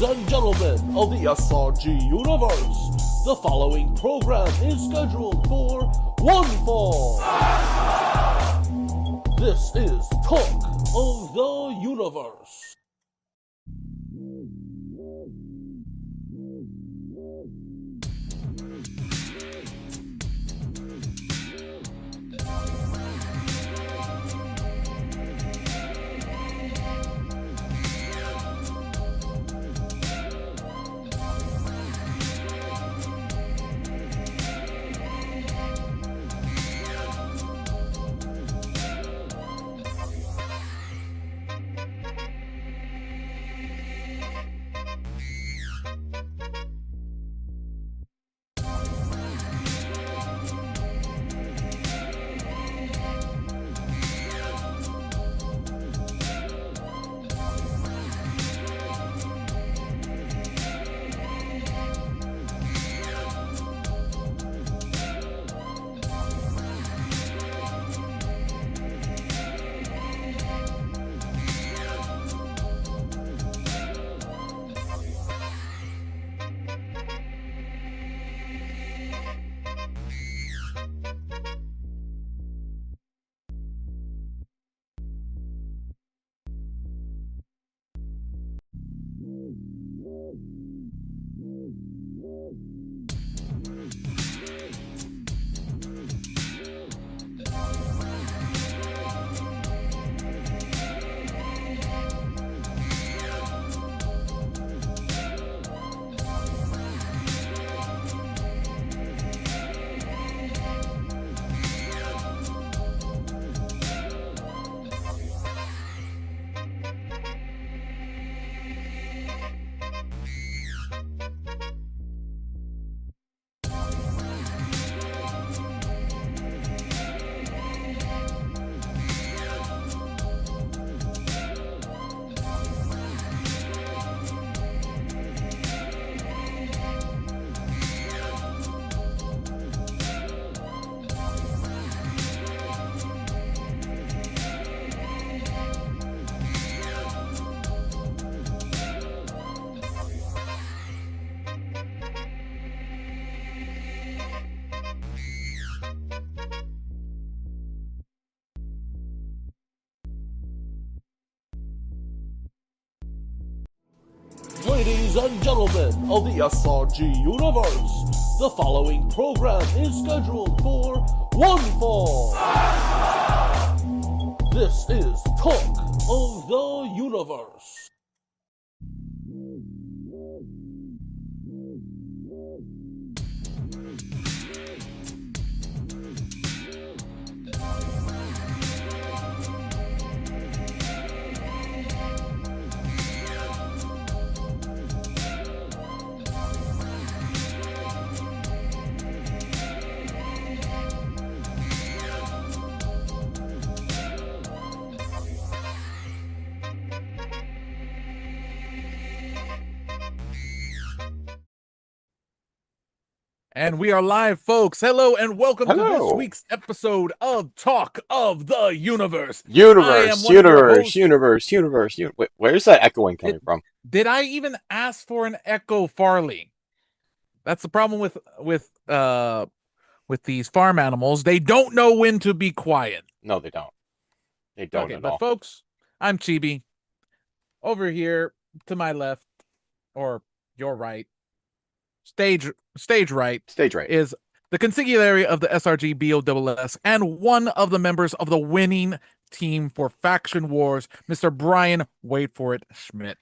Ladies and gentlemen of the SRG universe, the following program is scheduled for one fall. This is Talk of the Universe. Ladies and gentlemen of the SRG universe, the following program is scheduled for one fall. This is Talk of the Universe. And we are live, folks. Hello and welcome to Hello. this week's episode of Talk of the Universe. Universe. Wait, where's that echoing coming from? Did I even ask for an echo, Farley? That's the problem with these farm animals. They don't know when to be quiet. No, they don't. They don't Okay, at but all. folks, I'm Chibi. Over here to my left, or your right, stage right, is the consigliere of the SRG BOSS and one of the members of the winning team for Faction Wars, Mr. Brian, wait for it, Schmidt.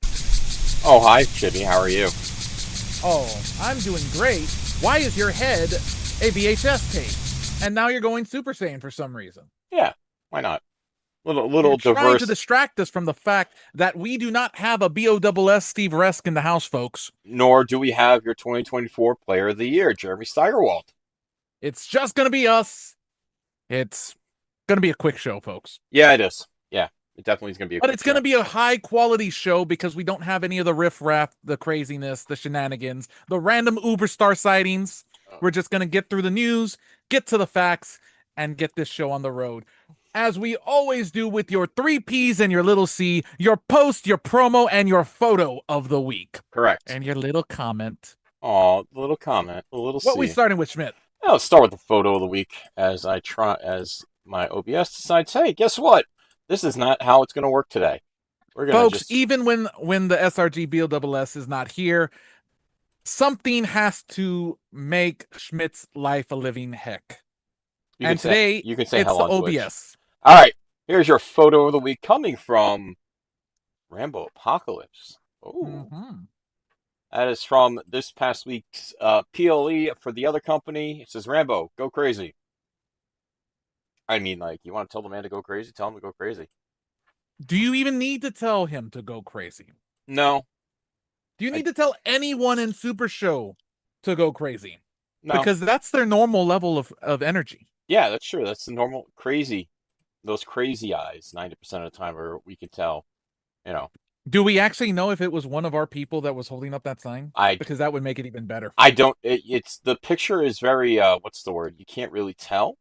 Oh, hi, Chibi. How are you? Oh, I'm doing great. Why is your head a VHS tape? And now you're going Super Saiyan for some reason. Yeah, why not? Little You're trying diverse. to distract us from the fact that we do not have a BOSS Steve Resk in the house, folks. Nor do we have your 2024 Player of the Year, Jeremy Steigerwald. It's just going to be us. It's going to be a quick show, folks. Yeah, it is. Yeah, it definitely is going to be a But quick it's going to show. be a high-quality show because we don't have any of the riff-raff, the craziness, the shenanigans, the random Uber Star sightings. We're just going to get through the news, get to the facts, and get this show on the road. as we always do with your 3 P's and your little C, your post, your promo, and your photo of the week. Correct. And your little comment. Oh, the little comment, the little What C. we starting with, Schmidt? Let's start with the photo of the week as my OBS decides, hey, guess what? This is not how it's going to work today. We're gonna Folks, even when the SRG BOSS is not here, something has to make Schmidt's life a living heck. Today, you can say it's hell the on Twitch. OBS. All right, here's your photo of the week coming from Rambo Apocalypse. Oh, That is from this past week's PLE for the other company. It says, Rambo, go crazy. I mean, like, you want to tell the man to go crazy? Tell him to go crazy. Do you even need to tell him to go crazy? No. Do you need to tell anyone in Super Show to go crazy? No. Because that's their normal level of energy. Yeah, that's true. That's the normal crazy. Those crazy eyes, 90% of the time, or we could tell, you know. Do we actually know if it was one of our people that was holding up that sign? Because that would make it even better. I don't. It's the picture is very. What's the word? You can't really tell.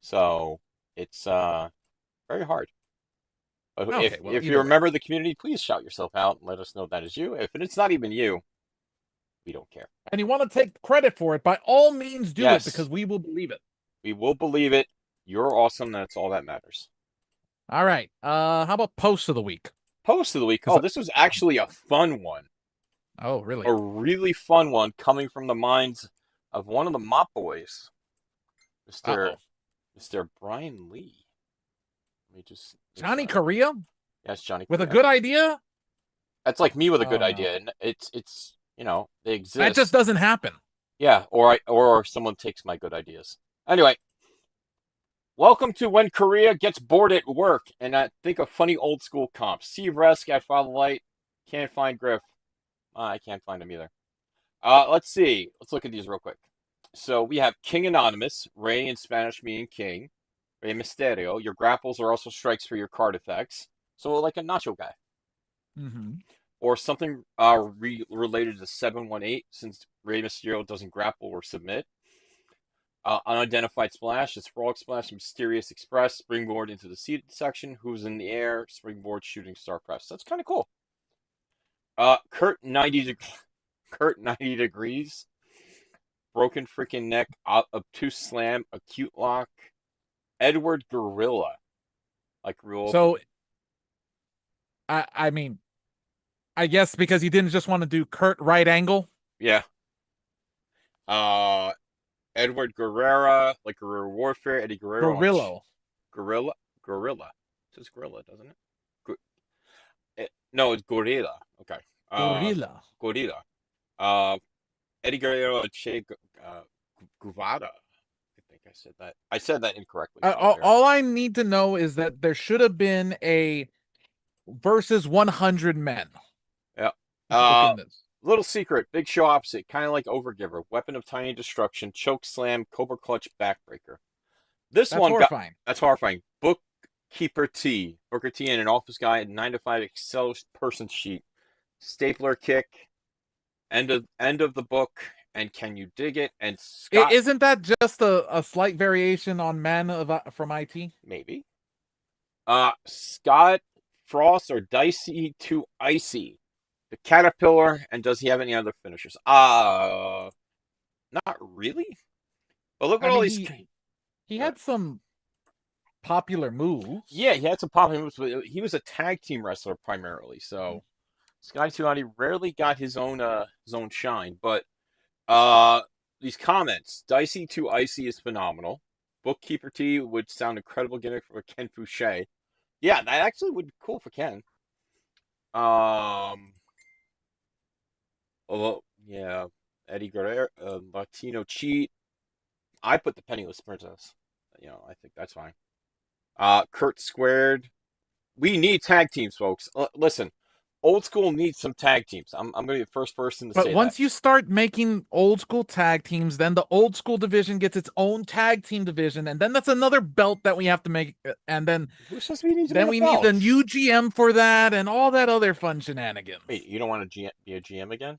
So it's very hard. But okay, if you're a member of the community, please shout yourself out and let us know that is you. If it's not even you, we don't care. And you want to take credit for it, by all means do it, because we will believe it. We will believe it. You're awesome. That's all that matters. All right. How about post of the week? Post of the week. Oh, this was actually a fun one. Oh, really? A really fun one coming from the minds of one of the Mop Boys, Mr. Brian Lee. Let me just Johnny Korea? Yes, Johnny With Korea. a good idea? That's like me with a good idea. And it's they exist. That just doesn't happen. Yeah, or someone takes my good ideas. Anyway, welcome to When Korea Gets Bored at Work, and I think of funny old school comps. Steve Resk at Father Light. Can't find Griff. I can't find him either. Let's see. Let's look at these real quick. So we have King Anonymous, Rey in Spanish meaning king, Rey Mysterio. Your grapples are also strikes for your card effects. So like a nacho guy. Or something related to 718, since Rey Mysterio doesn't grapple or submit. Unidentified splash is Frog Splash, Mysterious Express, Springboard into the seated section, Who's in the Air, Springboard, Shooting Star Press. That's kind of cool. Kurt 90 degrees, Broken Freaking Neck, Obtuse Slam, Acute Lock, Edward Gorilla. Like real. So, I mean, I guess because you didn't just want to do Kurt right angle. Yeah. Edward Guerrera, like Guerrero Warfare, Eddie Guerrero. Gorilla. It says Gorilla, doesn't it? No, it's Gorilla. Okay. Gorilla. Eddie Guerrero, Che Guevara. I think I said that. I said that incorrectly. All I need to know is that there should have been a versus 100 men. Yeah. Little secret, big show opposite, kind of like Overgiver, Weapon of Tiny Destruction, Choke Slam, Cobra Clutch, Backbreaker. That's horrifying. That's horrifying. Bookkeeper T, Booker T, and an office guy, 9 to 5 Excel person sheet, Stapler Kick, end of the book, and Can You Dig It? And Scott. Isn't that just a slight variation on Man from IT? Maybe. Scott Frost or Dicey to Icy. The Caterpillar, and does he have any other finishers? Not really. But look at all these. He had some popular moves. Yeah, he had some popular moves, but he was a tag team wrestler primarily. So Sky 290 rarely got his own shine. But these comments, Dicey to Icy is phenomenal. Bookkeeper T would sound incredible gimmick for Ken Fouché. Yeah, that actually would be cool for Ken. Yeah, Eddie Guerrero, Latino Cheat. I put the Penniless Princess. I think that's fine. Kurt Squared. We need tag teams, folks. Listen, old school needs some tag teams. I'm going to be the first person to say that. But once you start making old school tag teams, then the old school division gets its own tag team division, and then that's another belt that we have to make, and then we need the new GM for that, and all that other fun shenanigans. Wait, you don't want to be a GM again?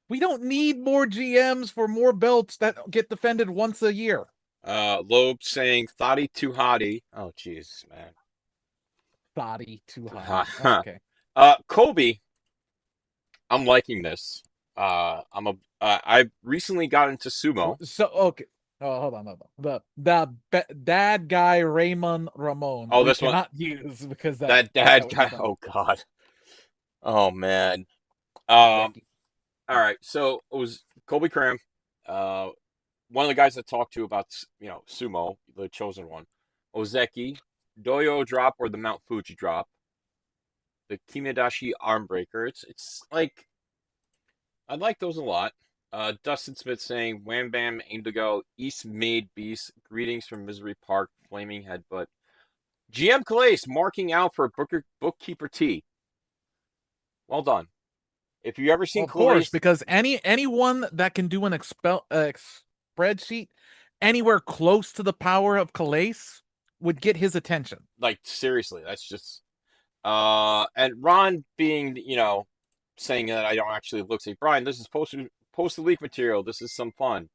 We don't need more GMs for more belts that get defended once a year. Loeb saying Thotty too hottie. Oh, jeez, man. Thotty too hot. Okay. Kobe, I'm liking this. I recently got into sumo. So okay. Oh, hold on. The dad guy Raymond Ramon. Oh, we this one cannot use because that dad guy. Oh God. Oh man. All right. So it was Kobe Cram. One of the guys I talked to about sumo, the chosen one, Ozeki, Doyo drop or the Mount Fuji drop, the Kimedashi arm breaker. It's like I like those a lot. Dustin Smith saying Wham Bam Indigo East Made Beast greetings from Misery Park Flaming Headbutt. GM Calais marking out for Bookkeeper T. Well done. If you ever seen of course, because anyone that can do an spreadsheet anywhere close to the power of Calais would get his attention. Like seriously, that's just and Ron being saying that I don't actually look say Brian, this is post leak material. This is some fun.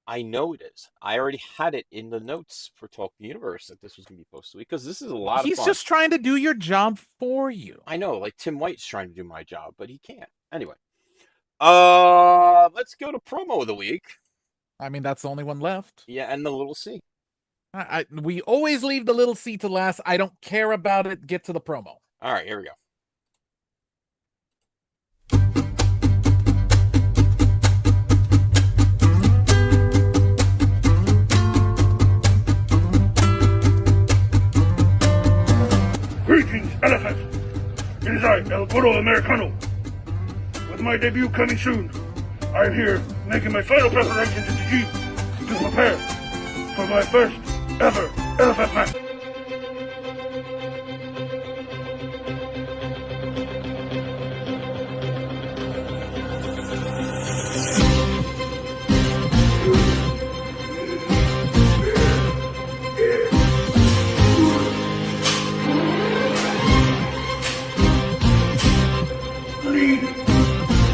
I know it is. I already had it in the notes for Talk the Universe that this was going to be posted because this is a lot of fun. He's just trying to do your job for you. I know, like Tim White's trying to do my job, but he can't. Anyway, let's go to promo of the week. I mean, that's the only one left. Yeah, and the little C. We always leave the little C to last. I don't care about it. Get to the promo. All right, here we go. Greetings, LFS. It is I, El Gordo Americano. With my debut coming soon, I am here making my final preparations at the gym to prepare for my first ever LFS match.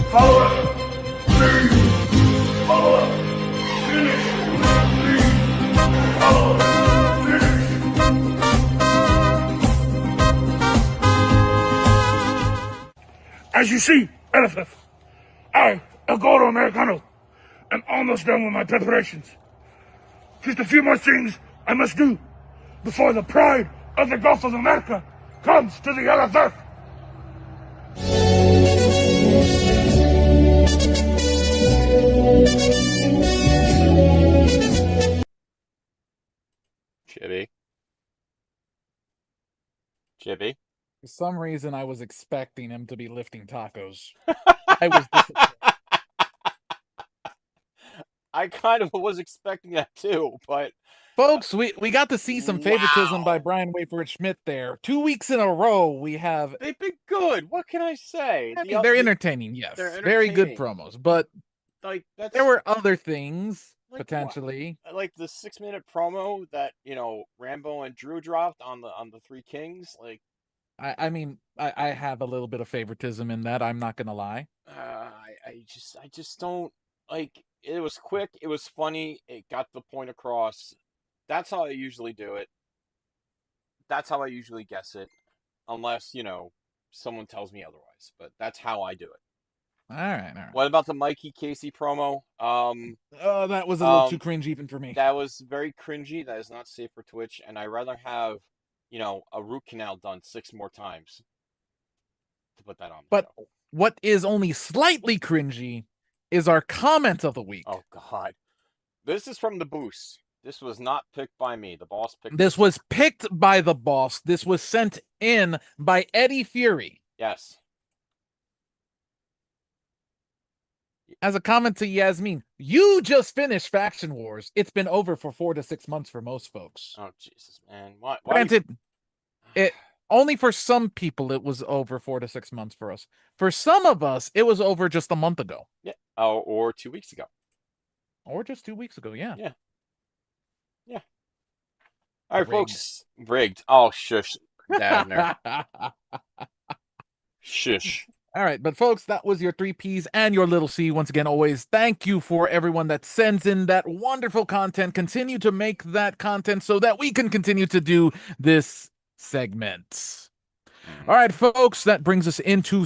Follow up. Lead. Follow up. Finish. Lead. Follow up. Finish. As you see, LFF, I, El Gordo Americano, am almost done with my preparations. Just a few more things I must do before the pride of the Gulf of America comes to the LFF. Chibi. For some reason, I was expecting him to be lifting tacos. I was disappointed. I kind of was expecting that too, but folks, we got to see some favoritism by Brian Wayford Schmidt there. 2 weeks in a row, we have. They've been good. What can I say? I mean, they're entertaining, yes. They're entertaining. Very good promos, but like there were other things like potentially. What? Like the 6-minute promo that Rambo and Drew dropped on the Three Kings. Like, I mean, I have a little bit of favoritism in that. I'm not gonna lie. I just don't like. It was quick. It was funny. It got the point across. That's how I usually do it. That's how I usually guess it, unless someone tells me otherwise. But that's how I do it. All right. What about the Mikey Casey promo? Oh, that was a little too cringy even for me. That was very cringy. That is not safe for Twitch, and I'd rather have a root canal done 6 more times to put that on. But what is only slightly cringy is our comment of the week. Oh God, this is from the Boost. This was not picked by me. The boss picked. This was picked by the boss. This was sent in by Eddie Fury. Yes. As a comment to Yasmin, you just finished Faction Wars. It's been over for 4 to 6 months for most folks. Oh Jesus, man! Why Granted, it only for some people it was over 4 to 6 months for us. For some of us, it was over just a month ago. Yeah. Oh, or 2 weeks ago. Or just 2 weeks ago. Yeah. Yeah. Yeah. All right, folks. Rigged. Oh, shush, Davner. Shush. All right, but folks, that was your 3Ps and your little C. Once again, always thank you for everyone that sends in that wonderful content. Continue to make that content so that we can continue to do this segment. All right, folks, that brings us into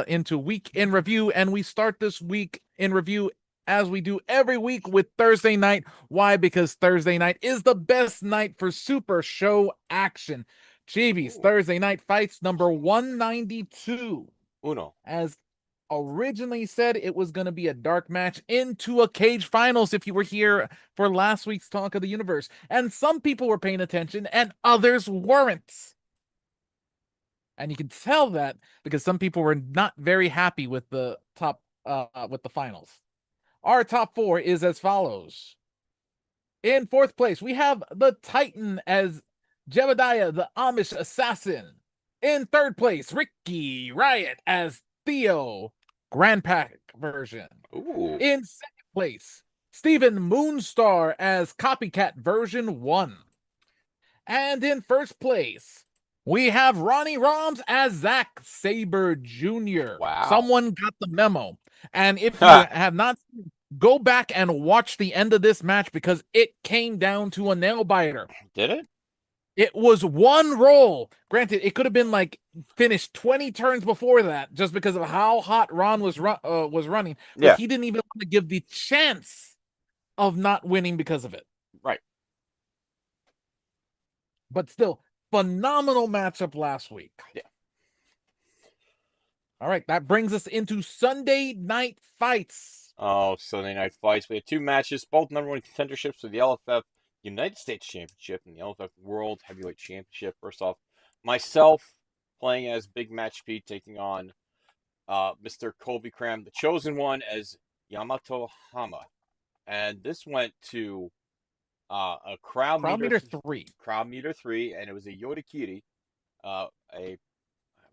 into week in review, and we start this week in review as we do every week with Thursday night. Why? Because Thursday night is the best night for super show action. Chibi's Thursday Night Fights number 192. Uno. As originally said, it was going to be a dark match into a cage finals if you were here for last week's Talk of the Universe. And some people were paying attention and others weren't. And you can tell that because some people were not very happy with the with the finals. Our top four is as follows. In fourth place, we have the Titan as Jebediah, the Amish assassin. In third place, Ricky Riot as Theo, Grandpack version. Ooh. In second place, Stephen Moonstar as Copycat version 1. And in first place, we have Ronnie Roms as Zack Sabre Jr. Wow. Someone got the memo. And if you have not, go back and watch the end of this match because it came down to a nail biter. Did it? It was one roll. Granted, it could have been like finished 20 turns before that just because of how hot Ron was running. But he didn't even want to give the chance of not winning because of it. Right. But still, phenomenal matchup last week. Yeah. All right, that brings us into Sunday Night Fights. Oh, Sunday Night Fights. We had two matches, both number one contenderships for the LFF United States Championship and the LFF World Heavyweight Championship. First off, myself playing as Big Match Pete, taking on Mr. Colby Cram, the chosen one, as Yamato Hama. And this went to a crowd meter 3. Crowd meter 3, and it was a Yotakiri. I'm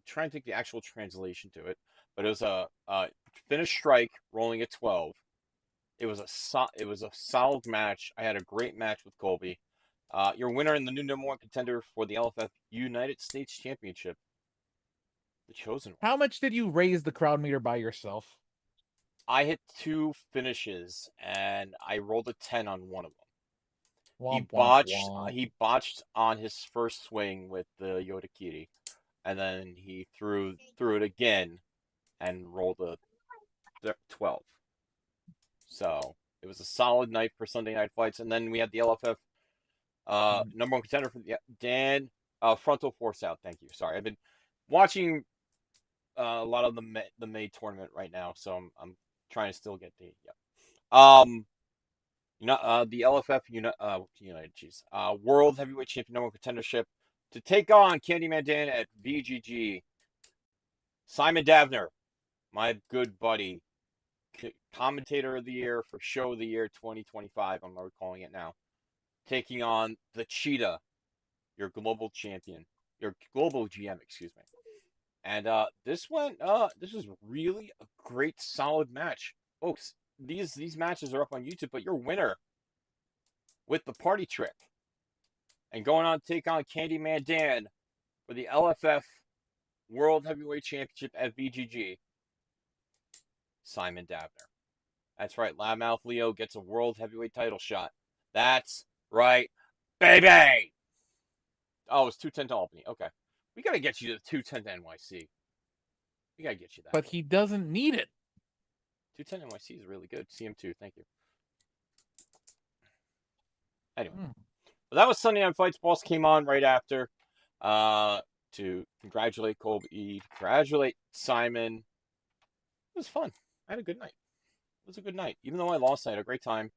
trying to think the actual translation to it, but it was a finish strike rolling at 12. It was a solid match. I had a great match with Colby. Your winner and the new number one contender for the LFF United States Championship, the chosen one. How much did you raise the crowd meter by yourself? I hit 2 finishes, and I rolled a 10 on one of them. He botched on his first swing with the Yotakiri, and then he threw it again and rolled a 12. So it was a solid night for Sunday Night Fights. And then we had the LFF number one contender for Dan Frontal Force Out. Thank you. Sorry, I've been watching a lot of the May tournament right now, so I'm trying to still get the the LFF World Heavyweight Champion number one contendership to take on Candyman Dan at VGG. Simon Davner, my good buddy, commentator of the year for show of the year 2025, I'm recalling it now, taking on the Cheetah, your global champion, your global GM, excuse me. And this was really a great solid match, folks. These matches are up on YouTube, but your winner with the party trick and going on to take on Candyman Dan for the LFF World Heavyweight Championship at VGG, Simon Davner. That's right, Loudmouth Leo gets a World Heavyweight title shot. That's right, baby! Oh, it's 210 to Albany. Okay. We got to get you to 210 to NYC. We got to get you that. But he doesn't need it. 210 NYC is really good. CM2, thank you. Anyway. Well, that was Sunday Night Fights. Boss came on right after to congratulate Colby, congratulate Simon. It was fun. I had a good night. It was a good night. Even though I lost, I had a great time.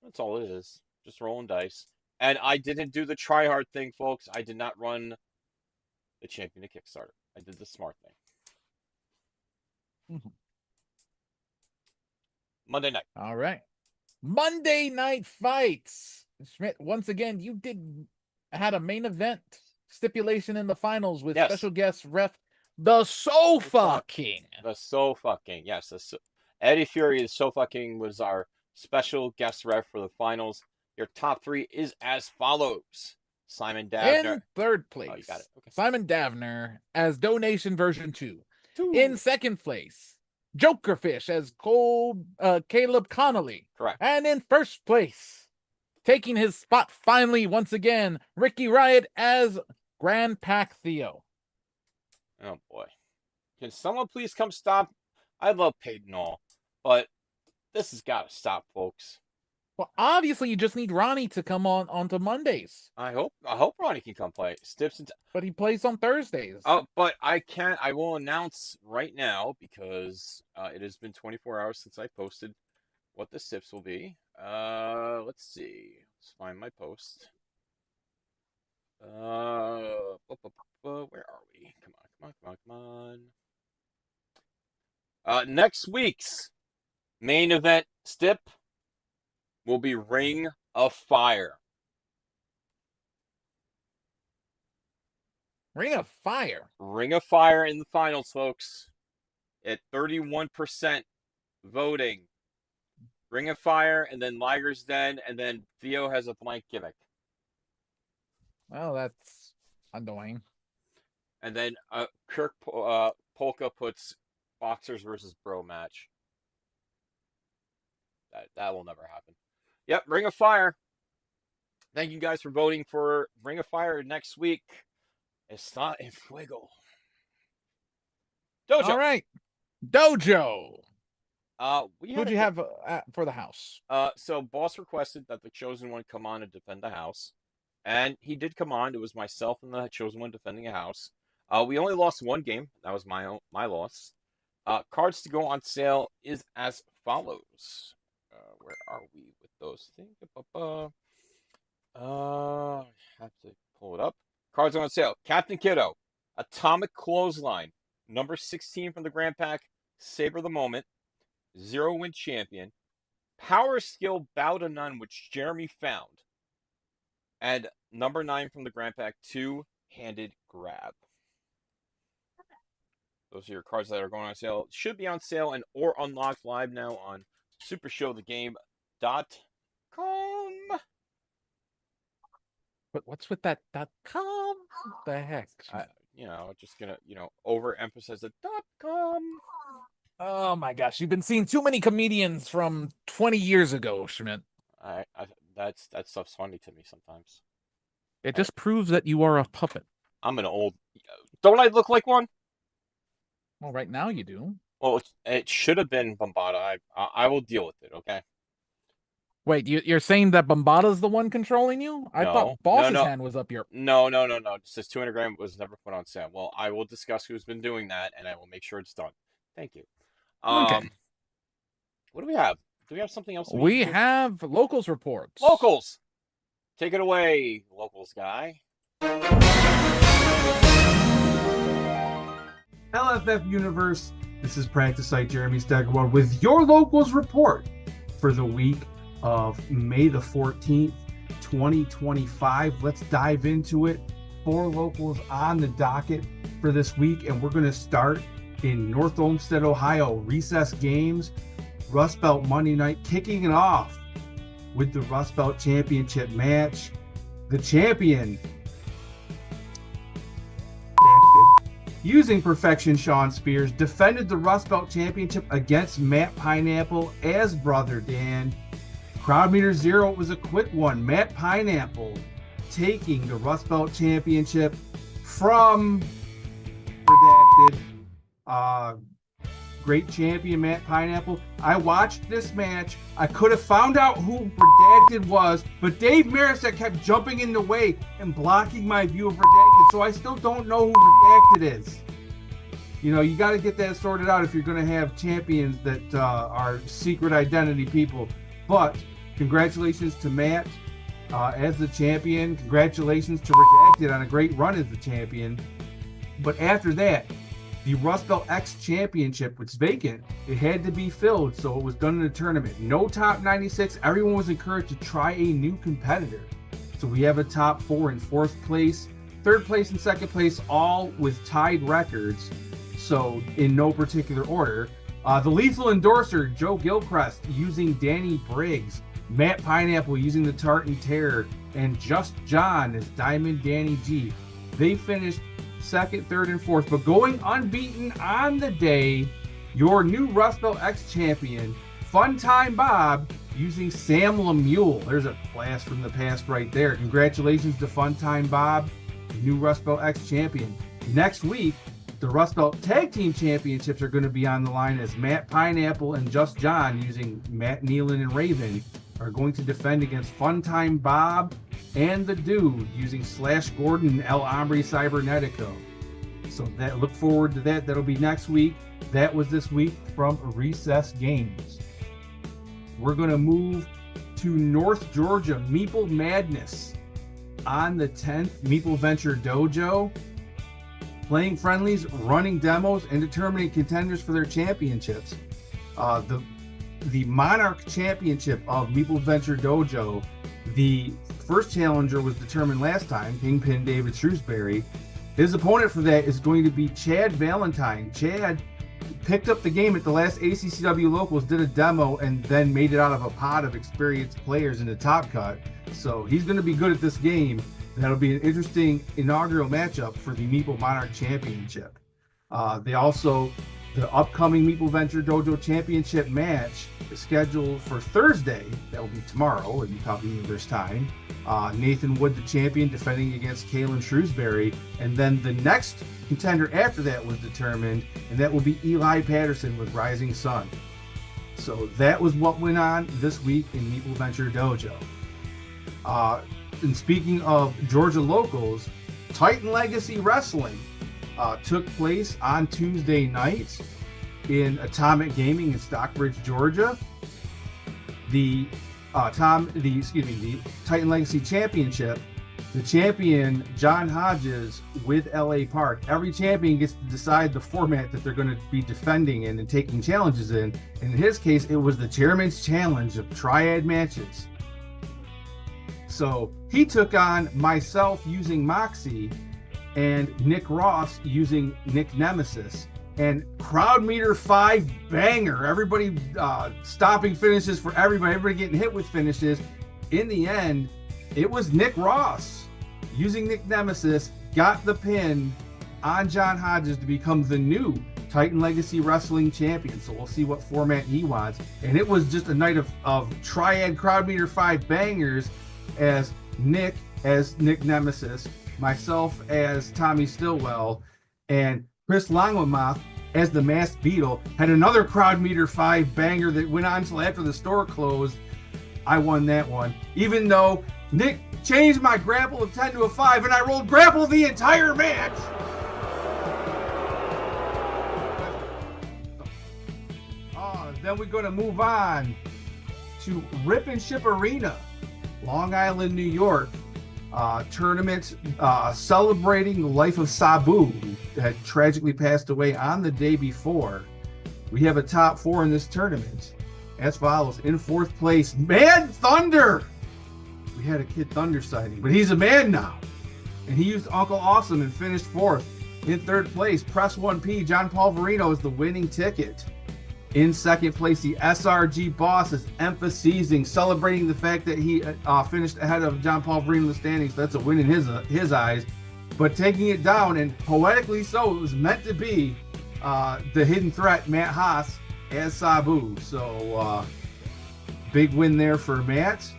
That's all it is. Just rolling dice. And I didn't do the try hard thing, folks. I did not run the Champion to Kickstarter. I did the smart thing. Monday night. All right. Monday Night Fights. Schmidt, once again, you had a main event stipulation in the finals with special guest ref, the Sofa King. The Sofa King, yes. Eddie Fury, the Sofa King, was our special guest ref for the finals. Your top 3 is as follows. Simon Davner. In third place. Oh, you got it. Okay. Simon Davner as Donation version 2. In second place, Jokerfish as Caleb Connolly. Correct. And in first place, taking his spot finally once again, Ricky Riot as Grand Pack Theo. Oh boy. Can someone please come stop? I love Peyton all, but this has got to stop, folks. Well, obviously, you just need Ronnie to come onto Mondays. I hope Ronnie can come play. But he plays on Thursdays. But I will announce right now, because it has been 24 hours since I posted what the Stips will be. Let's see. Let's find my post. Where are we? Come on. Next week's main event Stip will be Ring of Fire. Ring of Fire? Ring of Fire in the finals, folks. At 31% voting. Ring of Fire, and then Liger's Den, and then Theo has a blank gimmick. Well, that's annoying. And then Kirk Polka puts Boxers versus Bro match. That will never happen. Yep, Ring of Fire. Thank you guys for voting for Ring of Fire next week. Está en fuego. Dojo. All right. Dojo. Who'd you have for the house? So Boss requested that the Chosen One come on and defend the house. And he did come on. It was myself and the Chosen One defending a house. We only lost one game. That was my loss. Cards to go on sale is as follows. Where are we with those things? I have to pull it up. Cards on sale. Captain Kiddo, Atomic Clothesline, number 16 from the Grand Pack, Savor the Moment, 0-win champion, Power Skill Bow to None, which Jeremy found, and number 9 from the Grand Pack, Two-Handed Grab. Those are your cards that are going on sale. Should be on sale and or unlocked live now on supershowthegame.com. But what's with that .com? What the heck? Just gonna, overemphasize the .com. Oh my gosh, you've been seeing too many comedians from 20 years ago, Schmidt. That stuff's funny to me sometimes. It just proves that you are a puppet. I'm an old. Don't I look like one? Well, right now you do. Well, it should have been Bombada. I will deal with it, okay? Wait, you're saying that Bombada's the one controlling you? I thought Boss's hand was up your... No. It says 200 grand was never put on sale. Well, I will discuss who's been doing that, and I will make sure it's done. Thank you. Okay. What do we have? Do we have something else? We have Locals reports. Locals! Take it away, Locals guy. LFF Universe, this is Practice Site Jeremy Steigerwald with your Locals report for the week of May the 14th, 2025. Let's dive into it. 4 locals on the docket for this week, and we're going to start in North Olmsted, Ohio. Recess games, Rust Belt Monday night, kicking it off with the Rust Belt Championship match. The champion, using perfection, Sean Spears, defended the Rust Belt Championship against Matt Pineapple as Brother Dan. Crowd meter 0 was a quick one. Matt Pineapple taking the Rust Belt Championship from redacted. Great champion Matt Pineapple. I watched this match. I could have found out who redacted was, but Dave Marisek kept jumping in the way and blocking my view of redacted, so I still don't know who redacted is. You got to get that sorted out if you're going to have champions that are secret identity people. But congratulations to Matt as the champion. Congratulations to Redacted on a great run as the champion. But after that, the Rust Belt X Championship was vacant. It had to be filled, so it was done in a tournament. No top 96. Everyone was encouraged to try a new competitor. So we have a top 4 in 4th place, 3rd place and 2nd place, all with tied records. So in no particular order. The Lethal Endorser, Joe Gilchrist, using Danny Briggs. Matt Pineapple using the Tartan Terror. And Just John as Diamond Danny G. They finished second, third, and fourth. But going unbeaten on the day, your new Rust Belt X champion, Funtime Bob, using Sam Lemuel. There's a blast from the past right there. Congratulations to Funtime Bob, new Rust Belt X champion. Next week, the Rust Belt Tag Team Championships are going to be on the line as Matt Pineapple and Just John, using Matt Nealon and Raven, are going to defend against Funtime Bob and the Dude, using Slash Gordon and El Hombre Cybernetico. So that, look forward to that. That'll be next week. That was this week from Recess Games. We're going to move to North Georgia, Meeple Madness. On the 10th, Meeple Venture Dojo, playing friendlies, running demos, and determining contenders for their championships. The Monarch Championship of Meeple Venture Dojo, the first challenger was determined last time, Kingpin David Shrewsbury. His opponent for that is going to be Chad Valentine. Chad picked up the game at the last ACCW Locals, did a demo, and then made it out of a pot of experienced players in the top cut. So he's going to be good at this game. That'll be an interesting inaugural matchup for the Meeple Monarch Championship. The upcoming Meeple Venture Dojo Championship match is scheduled for Thursday. That will be tomorrow, and probably there's time. Nathan Wood, the champion, defending against Kalen Shrewsbury. And then the next contender after that was determined, and that will be Eli Patterson with Rising Sun. So that was what went on this week in Meeple Venture Dojo. And speaking of Georgia locals, Titan Legacy Wrestling took place on Tuesday night in Atomic Gaming in Stockbridge, Georgia. The Titan Legacy Championship, the champion John Hodges with LA Park. Every champion gets to decide the format that they're going to be defending in and taking challenges in. In his case, it was the Chairman's Challenge of triad matches. So he took on myself using Moxie and Nick Ross using Nick Nemesis, and crowd meter 5 banger. Everybody stopping finishes for everybody getting hit with finishes. In the end, it was Nick Ross using Nick Nemesis, got the pin on John Hodges to become the new Titan Legacy Wrestling champion. So we'll see what format he wants. And it was just a night of triad crowd meter 5 bangers, as Nick as Nick Nemesis, myself as Tommy Stillwell, and Chris Longwamoth as the Masked Beetle had another crowd meter 5 banger that went on until after the store closed. I won that one, even though Nick changed my grapple of 10 to a 5, and I rolled grapple the entire match. Then we're going to move on to Rip and Ship Arena, Long Island, New York. Tournament celebrating the life of Sabu, who had tragically passed away on the day before. We have a top 4 in this tournament as follows. In 4th place, Mad Thunder. We had a Kid Thunder sighting, but he's a man now, and he used Uncle Awesome and finished 4th. In 3rd place, Press 1P, John Paul Verino is the winning ticket. In 2nd place, the SRG Boss is emphasizing, celebrating the fact that he finished ahead of John Paul Verino in the standings. So that's a win in his eyes. But taking it down, and poetically so, it was meant to be the hidden threat, Matt Haas, as Sabu. So big win there for Matt.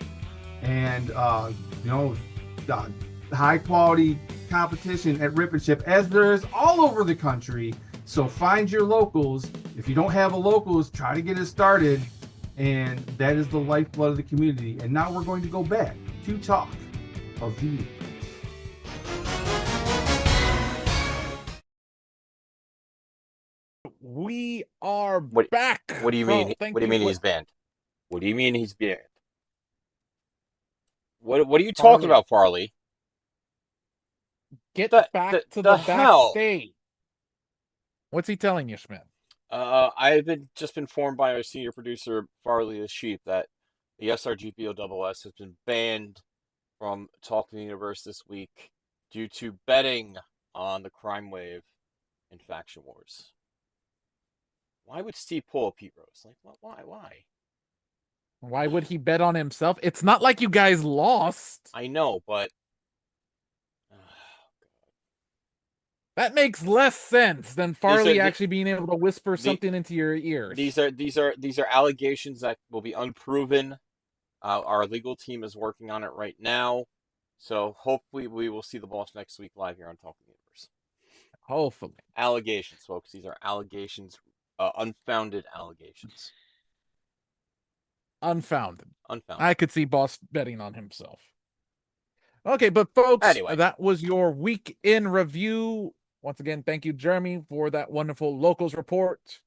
And, high quality competition at Rip and Ship, as there is all over the country. So find your locals. If you don't have a locals, try to get it started. And that is the lifeblood of the community. And now we're going to go back to talk of the week. We are back. What do you mean? What do you mean he's banned? What do you mean he's banned? What are you talking about, Farley? Get back to the backstage. What's he telling you, Schmidt? I've just been informed by our senior producer, Farley the Sheep, that the SRG BOSS has been banned from Talking Universe this week due to betting on the crime wave and faction wars. Why would Steve pull a Pete Rose? Like, why? Why would he bet on himself? It's not like you guys lost. I know, but That makes less sense than Farley are- actually being able to whisper something into your ears. These are allegations that will be unproven. Our legal team is working on it right now, so hopefully we will see the boss next week live here on Talking Universe. Hopefully. Allegations, folks. These are allegations, unfounded allegations. Unfounded. Unfounded. I could see Boss betting on himself. Okay, but folks, Anyway. that was your week in review. Once again, thank you, Jeremy, for that wonderful locals report.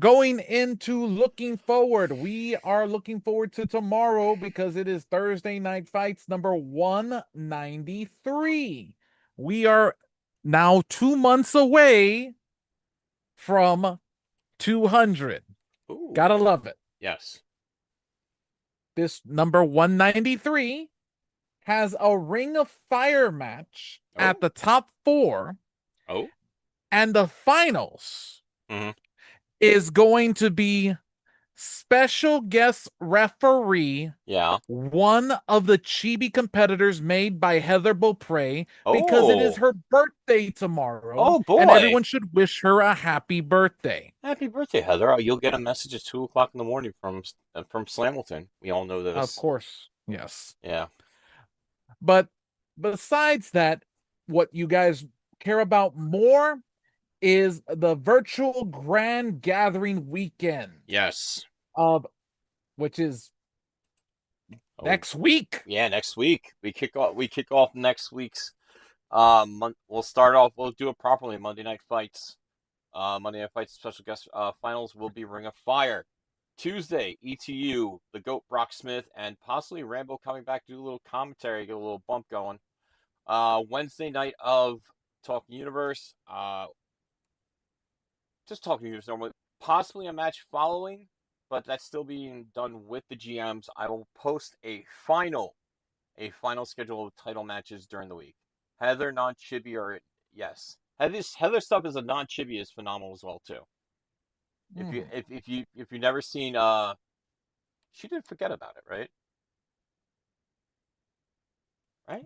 Going into looking forward, we are looking forward to tomorrow because it is Thursday Night Fights number 193. We are now 2 months away from 200. Ooh. Gotta love it. Yes. This number 193 has a Ring of Fire match at the top 4. Oh. And the finals Mhm. is going to be special guest referee, Yeah. one of the Chibi competitors made by Heather Beaupre, because it is Oh. her birthday tomorrow. Oh, boy. And everyone should wish her a happy birthday. Happy birthday, Heather. You'll get a message at 2:00 in the morning from Slamilton. We all know this. Of course. Yes. Yeah. But besides that, what you guys care about more is the virtual grand gathering weekend. Yes. Which is next week. Yeah, next week. We kick off next week's we'll start off, we'll do it properly, Monday Night Fights. Monday Night Fights special guest finals will be Ring of Fire. Tuesday, ETU, the GOAT Brock Smith, and possibly Rambo coming back to do a little commentary, get a little bump going. Wednesday night of Talking Universe, just Talking Universe normally, possibly a match following, but that's still being done with the GMs. I will post a final schedule of title matches during the week. Heather non-chibi or yes, Heather stuff as a non-chibi is phenomenal as well too. If you've never seen, she did Forget About It, right? Right?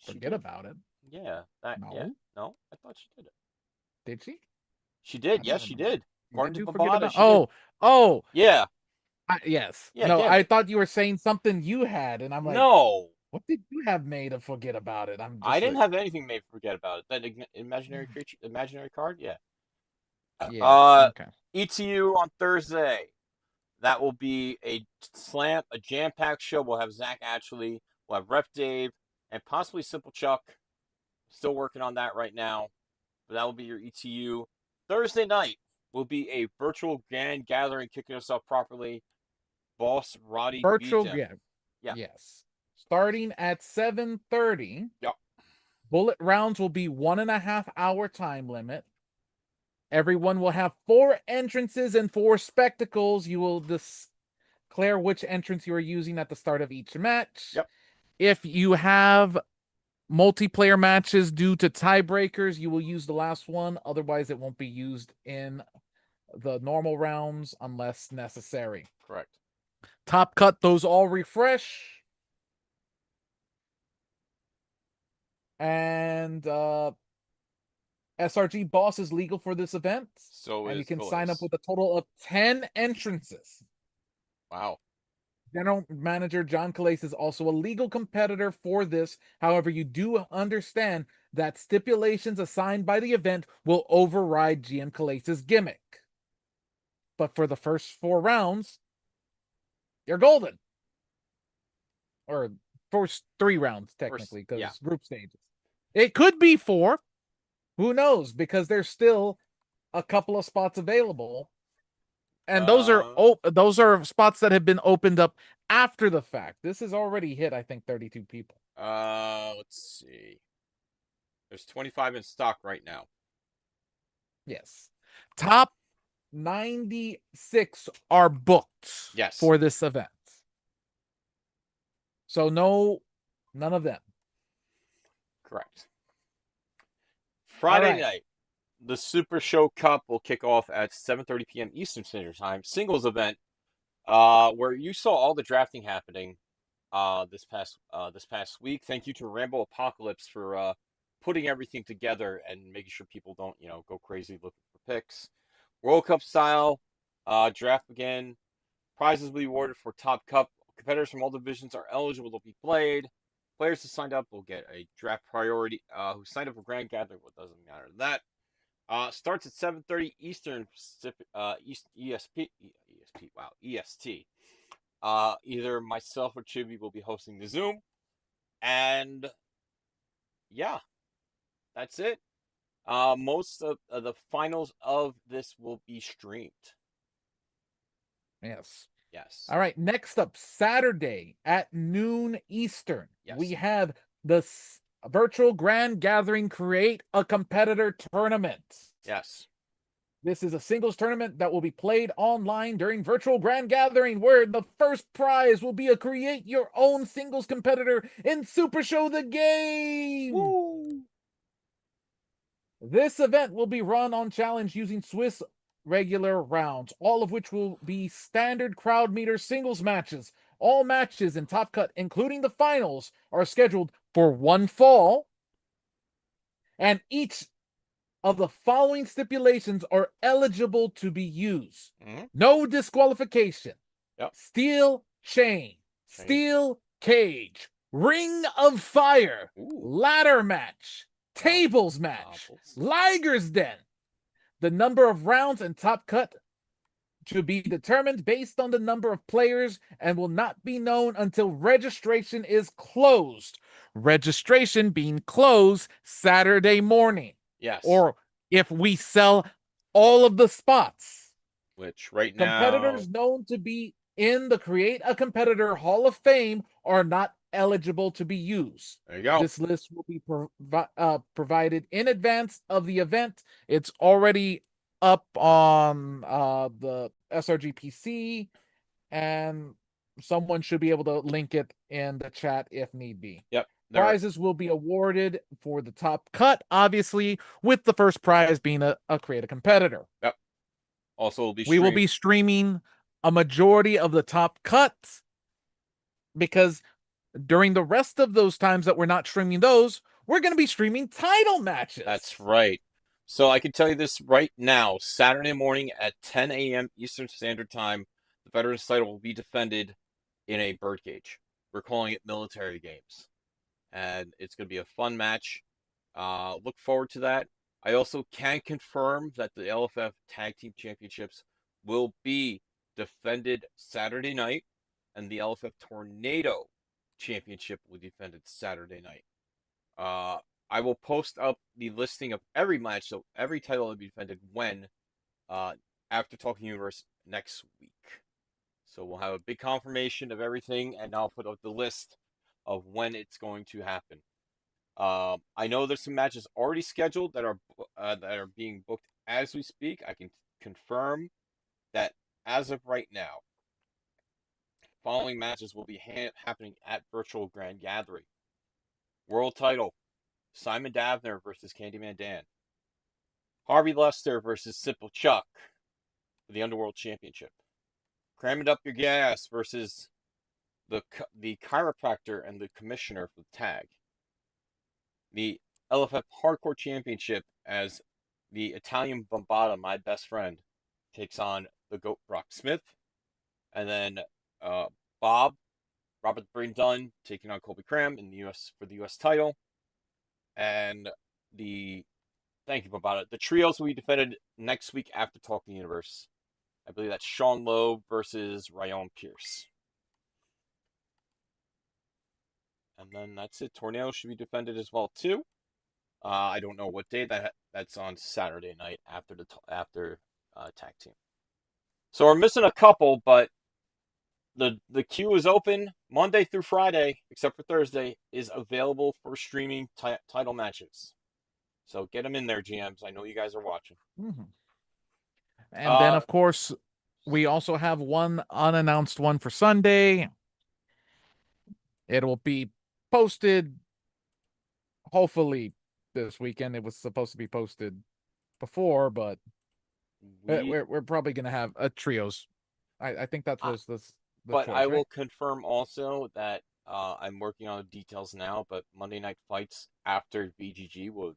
Forget About It. Yeah. No. Yeah. No, I thought she did it. Did she? She did. Yes, she did. According to Bavada, Oh. Yeah. Yes. Yeah, no, damn I it. thought you were saying something you had, and I'm like, No. What did you have made of Forget About It? I didn't have anything made for Forget About It. That imaginary creature, imaginary card, yeah. Okay. ETU on Thursday. That will be a jam-packed show. We'll have Zach Ashley, we'll have Rep Dave, and possibly Simple Chuck. Still working on that right now, but that will be your ETU. Thursday night will be a virtual grand gathering, kicking us off properly. Boss Roddy. Virtual, yeah. Yes. Starting at 7:30. Yep. Bullet rounds will be 1.5 hour time limit. Everyone will have 4 entrances and 4 spectacles. You will declare which entrance you are using at the start of each match. Yep. If you have multiplayer matches due to tiebreakers, you will use the last one. Otherwise, it won't be used in the normal rounds unless necessary. Correct. Top cut, those all refresh. And SRG Boss is legal for this event. And you can sign up with a total of 10 entrances. Wow. General Manager John Calais is also a legal competitor for this. However, you do understand that stipulations assigned by the event will override GM Calais' gimmick. But for the first 4 rounds, you're golden. Or first 3 rounds, technically, because group stages. It could be 4. Who knows? Because there's still a couple of spots available. And those are spots that have been opened up after the fact. This has already hit, I think, 32 people. Let's see. There's 25 in stock right now. Yes. Top 96 are booked. Yes. For this event. So none of them. Correct. Friday night, the Super Show Cup will kick off at 7:30 p.m. Eastern Standard Time. Singles event, where you saw all the drafting happening this past week. Thank you to Rambo Apocalypse for putting everything together and making sure people don't, go crazy looking for picks. World Cup style draft again. Prizes will be awarded for Top Cup. Competitors from all divisions are eligible to be played. Players who signed up will get a draft priority. Who signed up for Grand Gathering, what doesn't matter that. Starts at 7:30 Eastern Pacific, EST. Either myself or Chibi will be hosting the Zoom. And yeah, that's it. Most of the finals of this will be streamed. Yes. Yes. All right. Next up, Saturday at noon Eastern, we have the virtual Grand Gathering Create a Competitor tournament. Yes. This is a singles tournament that will be played online during virtual Grand Gathering, where the first prize will be a create your own singles competitor in Super Show the Game. Woo! This event will be run on challenge using Swiss regular rounds, all of which will be standard crowd meter singles matches. All matches in Top Cut, including the finals, are scheduled for one fall, and each of the following stipulations are eligible to be used. No disqualification. Yep. Steel chain. Steel cage. Ring of fire. Ladder match. Tables match. Liger's Den. The number of rounds in Top Cut to be determined based on the number of players and will not be known until registration is closed. Registration being closed Saturday morning. Yes. Or if we sell all of the spots. Which right now, competitors known to be in the Create a Competitor Hall of Fame are not eligible to be used. There you go. This list will be provided in advance of the event. It's already up on the SRG PC, and someone should be able to link it in the chat if need be. Yep. Prizes will be awarded for the Top Cut, obviously, with the first prize being a Create a Competitor. Yep. Also, we will be streaming a majority of the Top Cuts, because during the rest of those times that we're not streaming those, we're going to be streaming title matches. That's right. So I can tell you this right now, Saturday morning at 10 a.m. Eastern Standard Time, the Veterans title will be defended in a birdcage. We're calling it Military Games. And it's going to be a fun match. Look forward to that. I also can confirm that the LFF Tag Team Championships will be defended Saturday night, and the LFF Tornado Championship will be defended Saturday night. I will post up the listing of every match, so every title will be defended when, after Talking Universe next week. So we'll have a big confirmation of everything, and I'll put up the list of when it's going to happen. I know there's some matches already scheduled that are being booked as we speak. I can confirm that as of right now, following matches will be happening at Virtual Grand Gathering. World title, Simon Davner versus Candyman Dan. Harvey Lester versus Simple Chuck for the Underworld Championship. Cram It Up Your Gas versus the Chiropractor and the Commissioner for the tag. The LFF Hardcore Championship, as the Italian Bombada, my best friend, takes on the GOAT Brock Smith. And then Robert Brain Dunn, taking on Colby Cram in the US for the US title. And thank you, Bombada. The trios will be defended next week after Talking Universe. I believe that's Sean Lowe versus Ryan Pierce. And then that's it. Tornado should be defended as well too. I don't know what day that's on. Saturday night after tag team. So we're missing a couple, but the queue is open Monday through Friday, except for Thursday, is available for streaming title matches. So get them in there, GMs. I know you guys are watching. Mm-hmm. And then, of course, we also have one unannounced one for Sunday. It will be posted hopefully this weekend. It was supposed to be posted before, but we're probably going to have a trios. I think that was this. But I will confirm also that I'm working on the details now, but Monday Night Fights after BGG will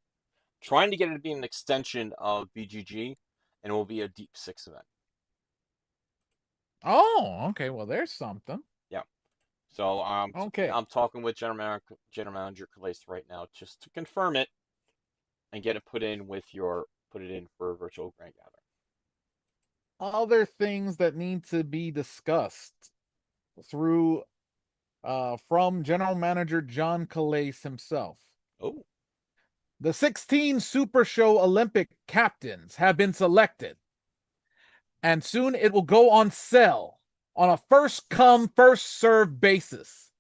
trying to get it to be an extension of BGG, and it will be a Deep Six event. Oh, okay. Well, there's something. Yeah. So Okay. I'm talking with General Manager Calais right now just to confirm it and get it put it in for a virtual Grand Gathering. Other things that need to be discussed through from General Manager John Calais himself. Oh. The 16 Super Show Olympic captains have been selected, and soon it will go on sale on a first come, first served basis.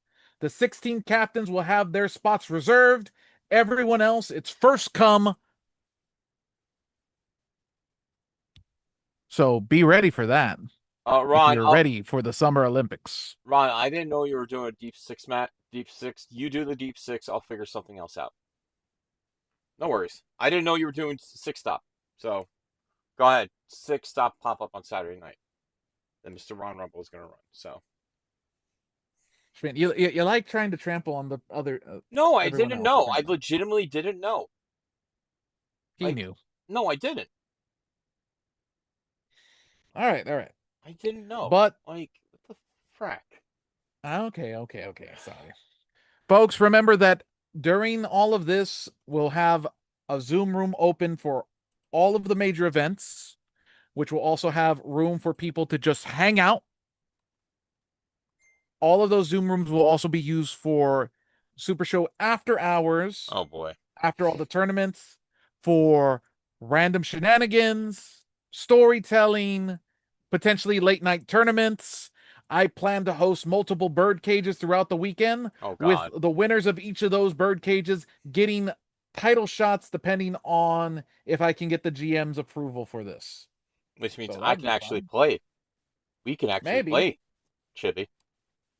The 16 captains will have their spots reserved. Everyone else, it's first come. So be ready for that. Ron, if you're ready for the Summer Olympics. Ron, I didn't know you were doing a Deep Six, Matt. Deep Six. You do the Deep Six. I'll figure something else out. No worries. I didn't know you were doing 6-stop. So go ahead. 6-stop pop up on Saturday night. Then Mr. Ron Rumble is going to run. So. You like trying to trample on the other. No, I didn't know. I legitimately didn't know. He knew. No, I didn't. All right. I didn't know. But like, what the frack? Okay. Sorry, folks. Remember that during all of this, we'll have a Zoom room open for all of the major events, which will also have room for people to just hang out. All of those Zoom rooms will also be used for Super Show after hours. Oh boy! After all the tournaments, for random shenanigans, storytelling, potentially late night tournaments. I plan to host multiple bird cages throughout the weekend, with the winners of each of those bird cages getting title shots depending on if I can get the GM's approval for this. Which means I can actually play. We can actually play, Chippy.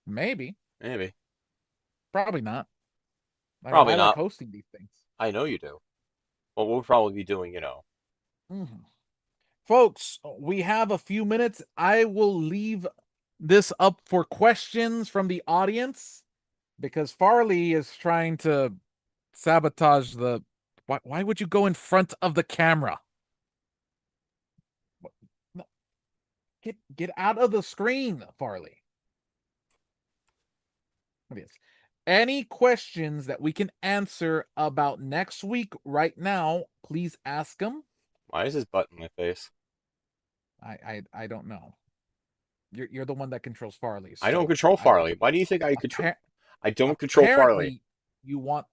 Maybe. Probably Probably not. I not. Like hosting these things. I know you do. Well, we'll probably be doing, Folks, we have a few minutes. I will leave this up for questions from the audience because Farley is trying to sabotage the. Why would you go in front of the camera? Get out of the screen, Farley. Yes. Any questions that we can answer about next week right now, please ask them. Why is his butt in my face? I don't know. You're the one that controls Farley. So I don't control Farley. Why do you think I control? I don't control Farley. You want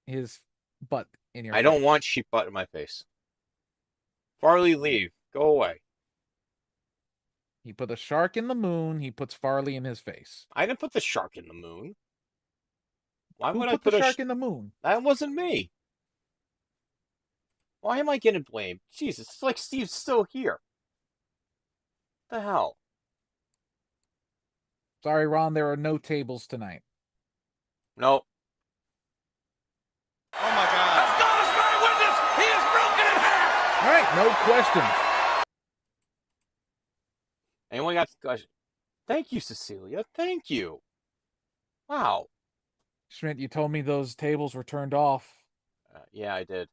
his butt in your face. I don't want sheep butt in my face. Farley, leave. Go away. He put a shark in the moon. He puts Farley in his face. I didn't put the shark in the moon. Why Who would put I put the shark in the moon? That wasn't me. Why am I getting blamed? Jesus, it's like Steve's still here. What the hell? Sorry, Ron, there are no tables tonight. Nope. Oh my God. As God is my witness, he is broken in half. All right, no questions. Anyone got a question? Thank you, Cecilia. Thank you. Wow. Schmidt, you told me those tables were turned off. Yeah, I did.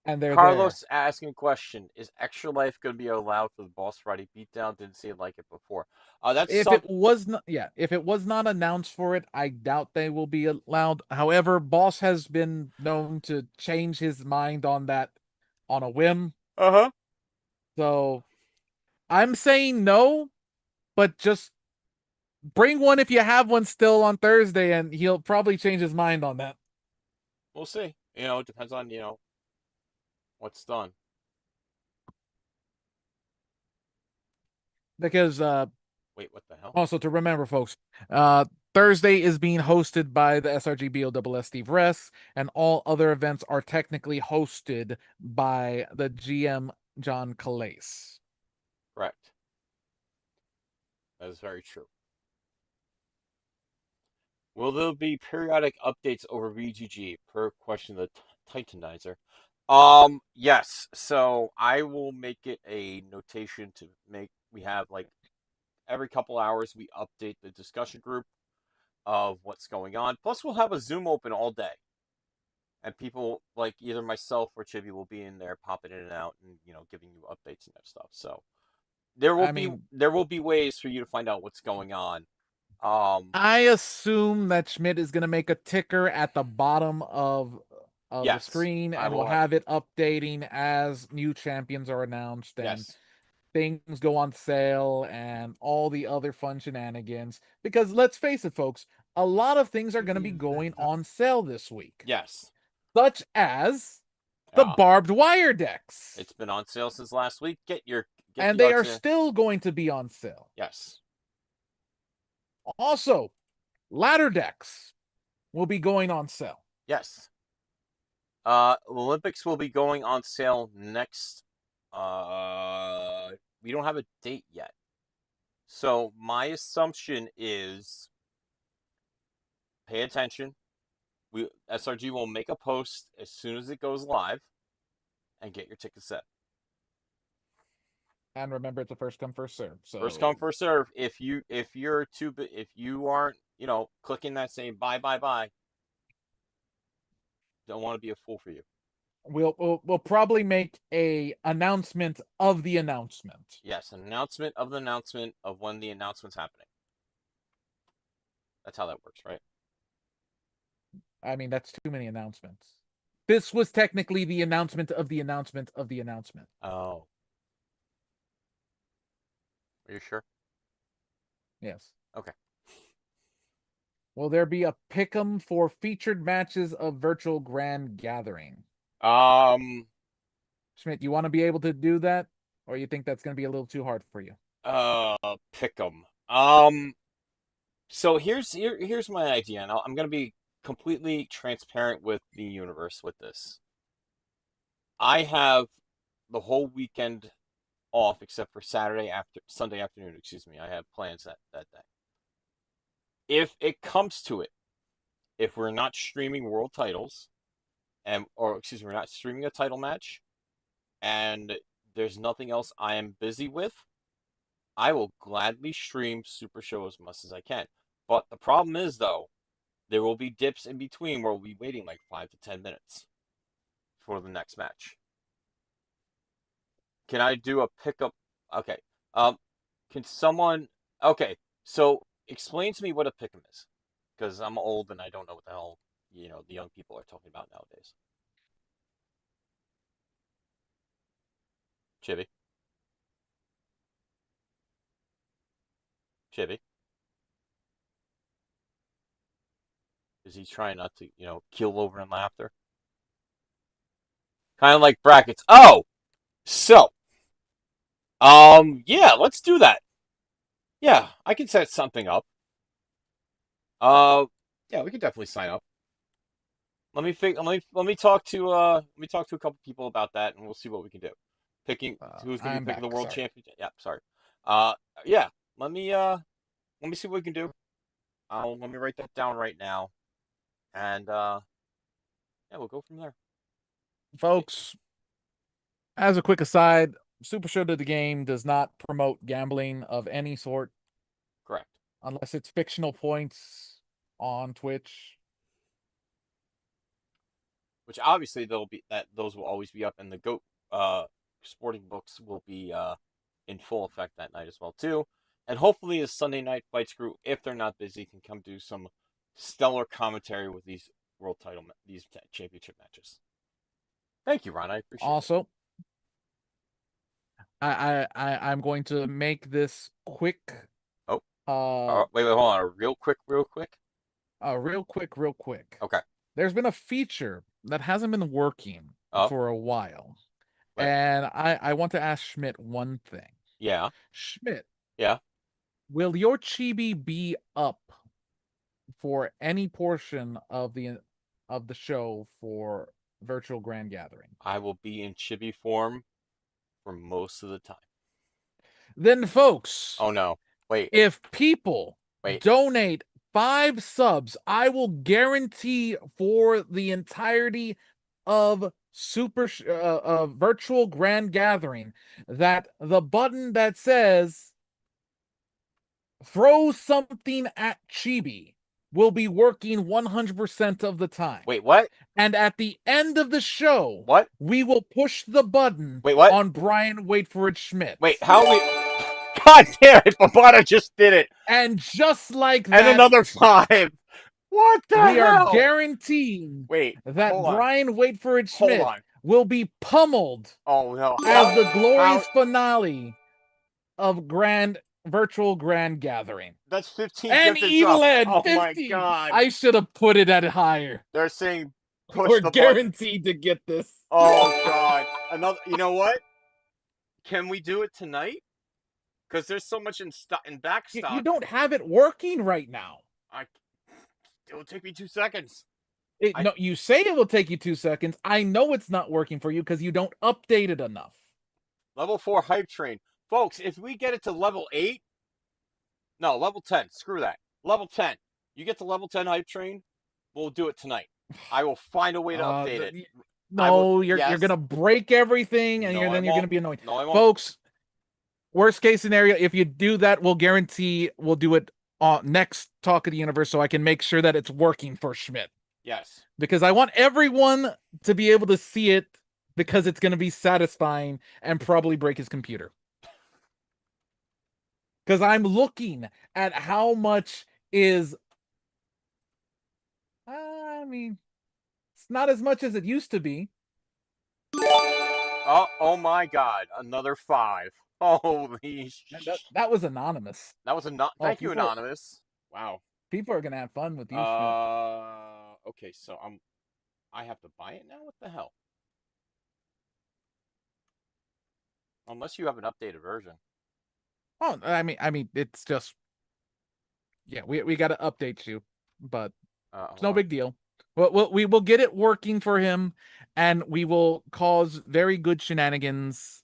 And they're Carlos asking a question: is Extra Life going to be allowed for the Boss Friday beatdown? Didn't see it like it before. If it was not announced for it, I doubt they will be allowed. However, Boss has been known to change his mind on that on a whim. So I'm saying no, but just bring one if you have one still on Thursday, and he'll probably change his mind on that. We'll see. It depends on what's done. Because wait, what the hell? Also to remember, folks, Thursday is being hosted by the SRG BOSS Steve Ress, and all other events are technically hosted by the GM John Calais. Correct. That is very true. Will there be periodic updates over VGG per question of the Titanizer? Yes. So I will make it a notation to we have like every couple hours we update the discussion group of what's going on. Plus, we'll have a Zoom open all day, and people like either myself or Chibi will be in there, popping in and out, and giving you updates and that stuff. So there will be ways for you to find out what's going on. I assume that Schmidt is going to make a ticker at the bottom of the screen, and we'll have it updating as new champions are announced and things go on sale and all the other fun shenanigans. Because let's face it, folks, a lot of things are going to be going on sale this week. Yes. Such as the barbed wire decks. It's been on sale since last week. And they are still going to be on sale. Yes. Also, ladder decks will be going on sale. Yes. Olympics will be going on sale next. We don't have a date yet. So my assumption is pay attention. SRG will make a post as soon as it goes live and get your ticket set. And remember, it's a first come, first serve. So first come, first serve. If you aren't, clicking that saying bye, don't want to be a fool for you. We'll probably make a announcement of the announcement. Yes, an announcement of the announcement of when the announcement's happening. That's how that works, right? I mean, that's too many announcements. This was technically the announcement of the announcement of the announcement. Oh. Are you sure? Yes. Okay. Will there be a pick'em for featured matches of Virtual Grand Gathering? Schmidt, you want to be able to do that? Or you think that's going to be a little too hard for you? Pick'em. So here's my idea, and I'm going to be completely transparent with the universe with this. I have the whole weekend off except for Sunday afternoon, I have plans that day. If it comes to it, if we're not streaming world titles, we're not streaming a title match, and there's nothing else I am busy with, I will gladly stream Super Show as much as I can. But the problem is, though, there will be dips in between where we'll be waiting like 5 to 10 minutes for the next match. Can I do a pickup? Okay. Can someone? Okay. So explain to me what a pick'em is, because I'm old and I don't know what the hell the young people are talking about nowadays. Chibi. Is he trying not to, keel over in laughter? Kind of like brackets. Oh, so, yeah, let's do that. Yeah, I can set something up. Yeah, we can definitely sign up. Let me talk to a couple people about that, and we'll see what we can do. Picking who's going to be picking the world championship. Yeah, sorry. Yeah, let me see what we can do. Let me write that down right now, and yeah, we'll go from there. Folks, as a quick aside, Super Show to the Game does not promote gambling of any sort. Correct. Unless it's fictional points on Twitch. Which obviously those will always be up, and the GOAT sporting books will be in full effect that night as well too. And hopefully the Sunday Night Fights crew, if they're not busy, can come do some stellar commentary with these these championship matches. Thank you, Ron. I appreciate it. Also, I'm going to make this quick. Wait, hold on. Real quick. Real quick. Okay. There's been a feature that hasn't been working for a while. Right. And I want to ask Schmidt one thing. Yeah. Schmidt. Yeah. Will your chibi be up for any portion of the show for Virtual Grand Gathering? I will be in chibi form for most of the time. Then, folks. Oh no! Wait. If people donate 5 subs, I will guarantee for the entirety of Virtual Grand Gathering that the button that says "throw something at Chibi" will be working 100% of the time. Wait, what? And at the end of the show, What? we will push the button Wait, what? on Brian Wait for It Schmidt. Wait, how we? God damn it! Bobata just did it, And just like that, and another 5. What the we hell? are guaranteeing Wait, that hold on. Brian Wait for It Hold Schmidt on. will be pummeled Oh no! as the glorious finale of Virtual Grand Gathering. That's 15 And gifted Evil subs. Ed, Oh 50. my god! I should have put it at higher. They're saying push We're the button. guaranteed to get this. Oh god! Another. You know what? Can we do it tonight? Because there's so much in back stock. You don't have it working right now. It will take me 2 seconds. No, you say it will take you 2 seconds. I know it's not working for you because you don't update it enough. Level 4 hype train. Folks, if we get it to level 8, no, level 10, screw that. Level 10. You get to level 10 hype train, we'll do it tonight. I will find a way to update it. No, you're gonna break everything, and then you're gonna be annoyed. No, I won't. Folks, worst case scenario, if you do that, we'll guarantee we'll do it next Talk of the Universe, so I can make sure that it's working for Schmidt. Yes. Because I want everyone to be able to see it, because it's gonna be satisfying and probably break his computer. Because I'm looking at how much is. I mean, it's not as much as it used to be. Oh my god, another 5. Holy shit. That was anonymous. That was Thank you, Anonymous. Wow. People are gonna have fun with you. Okay, so I have to buy it now? What the hell? Unless you have an updated version. Oh, I mean, it's just, yeah, we got to update you, but it's no big deal. We will get it working for him, and we will cause very good shenanigans.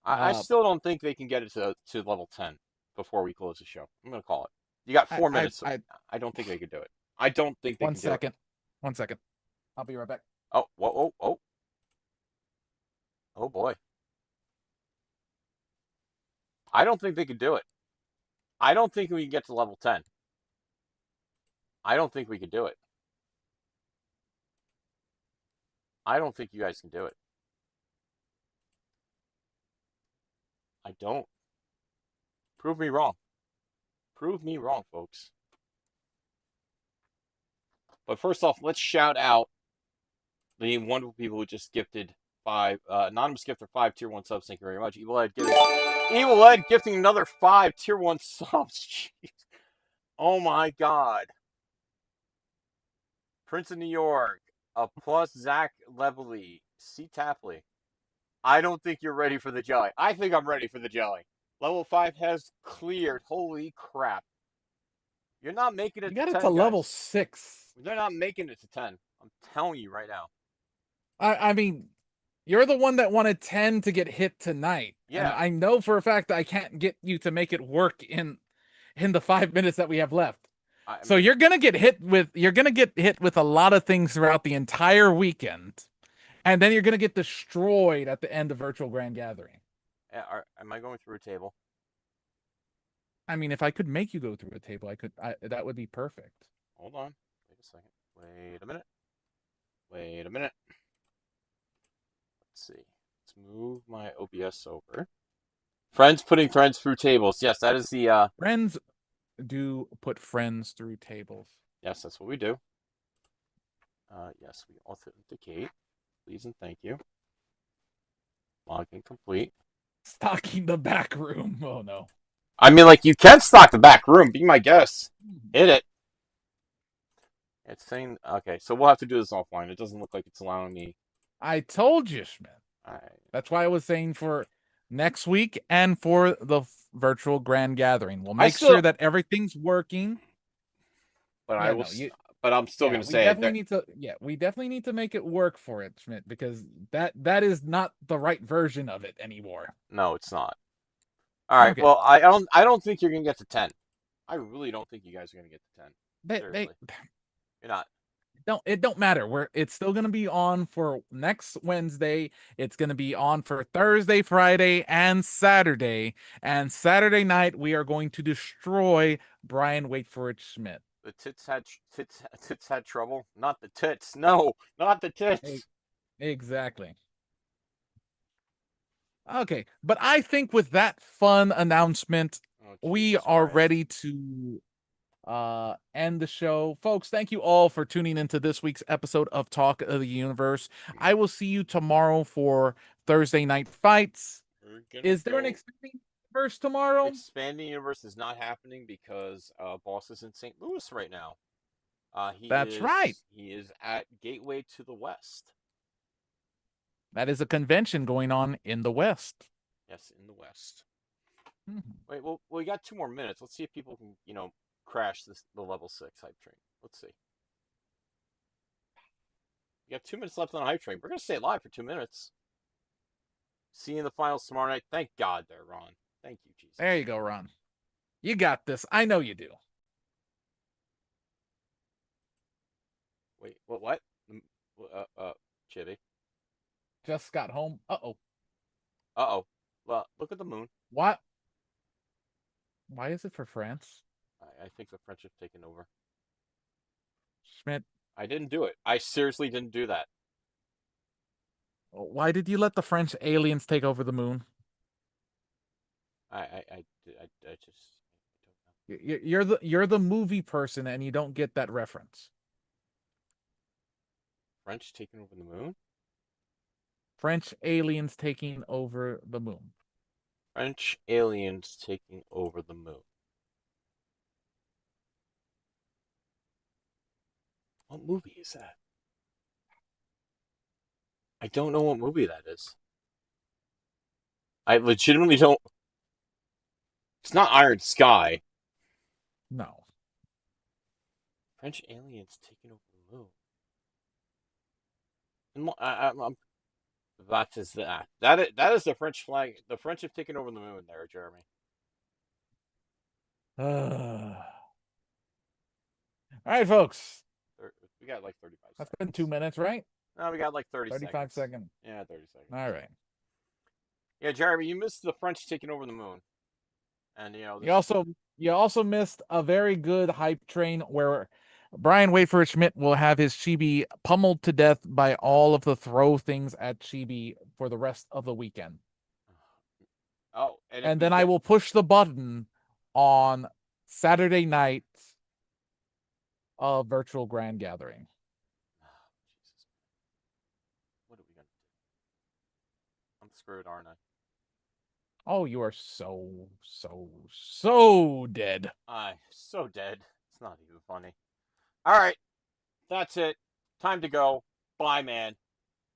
I still don't think they can get it to level 10 before we close the show. I'm gonna call it. You got 4 minutes. I don't think they could do it. I don't think they can do it. 1 second. I'll be right back. Oh, whoa. Oh boy. I don't think they could do it. I don't think we can get to level 10. I don't think we could do it. I don't think you guys can do it. I don't. Prove me wrong. Prove me wrong, folks. But first off, let's shout out the wonderful people who just gifted 5, anonymous gift for 5 tier 1 subs. Thank you very much. Evil Ed gifting another 5 tier 1 subs. Jeez. Oh my god. Prince of New York, a plus Zach Levely, C. Tapley. I don't think you're ready for the jelly. I think I'm ready for the jelly. Level 5 has cleared. Holy crap. You're not making it to 10, You got it to level guys. 6. They're not making it to 10. I'm telling you right now. I mean, you're the one that wanted 10 to get hit tonight. Yeah. And I know for a fact that I can't get you to make it work in the 5 minutes that we have left. So you're gonna get hit with a lot of things throughout the entire weekend, and then you're gonna get destroyed at the end of Virtual Grand Gathering. Am I going through a table? I mean, if I could make you go through a table, that would be perfect. Hold on. Wait a second. Wait a minute. Let's see. Let's move my OBS over. Friends putting friends through tables. Yes, that is the Friends do put friends through tables. Yes, that's what we do. Yes, we authenticate. Please and thank you. Login complete. Stocking the back room. Oh no. I mean, like, you can stock the back room. Be my guest. Hit it. It's saying, okay, so we'll have to do this offline. It doesn't look like it's allowing me. I told you, Schmidt. That's why I was saying for next week and for the Virtual Grand Gathering. We'll make sure that everything's working. But I'm still going to say we definitely need to make it work for it, Schmidt, because that is not the right version of it anymore. No, it's not. All right. Okay. Well, I don't think you're going to get to 10. I really don't think you guys are going to get to 10. You're not. It don't matter. It's still gonna be on for next Wednesday. It's gonna be on for Thursday, Friday, and Saturday. And Saturday night we are going to destroy Brian Wait for It Schmidt. The tits had trouble. Not the tits. No, not the tits. Exactly. Okay, but I think with that fun announcement, we are ready to end the show. Folks, thank you all for tuning into this week's episode of Talk of the Universe. I will see you tomorrow for Thursday Night Fights. Is there an expanding universe tomorrow? Expanding universe is not happening because Boss is in St. Louis right now. That's right. He is at Gateway to the West. That is a convention going on in the West. Yes, in the West. Mm-hmm. Wait, well, we got 2 more minutes. Let's see if people can, crash the level 6 hype train. Let's see. We got 2 minutes left on the hype train. We're gonna stay live for 2 minutes. See you in the finals tomorrow night. Thank God there, Ron. Thank you, Jesus. There you go, Ron. You got this. I know you do. Wait, what? Chibi. Just got home. Uh-oh. Well, look at the moon. What? Why is it for France? I think the French have taken over. Schmidt. I didn't do it. I seriously didn't do that. Why did you let the French aliens take over the moon? I just don't know. You're the movie person and you don't get that reference. French taking over the moon? French aliens taking over the moon. French aliens taking over the moon. What movie is that? I don't know what movie that is. I legitimately don't. It's not Iron Sky. No. French aliens taking over the moon. And that is that. That is the French flag. The French have taken over the moon there, Jeremy. All right, folks. We got like 35 seconds. That's been 2 minutes, right? No, we got like 35 seconds. Yeah, 30 seconds. All right. Yeah, Jeremy, you missed the French taking over the moon. And, you also missed a very good hype train where Brian Waitford Schmidt will have his chibi pummeled to death by all of the throw things at chibi for the rest of the weekend. Oh, and then I will push the button on Saturday night of Virtual Grand Gathering. Jesus. What are we gonna do? I'm screwed, aren't I? Oh, you are so dead. I'm so dead. It's not even funny. All right. That's it. Time to go. Bye, man.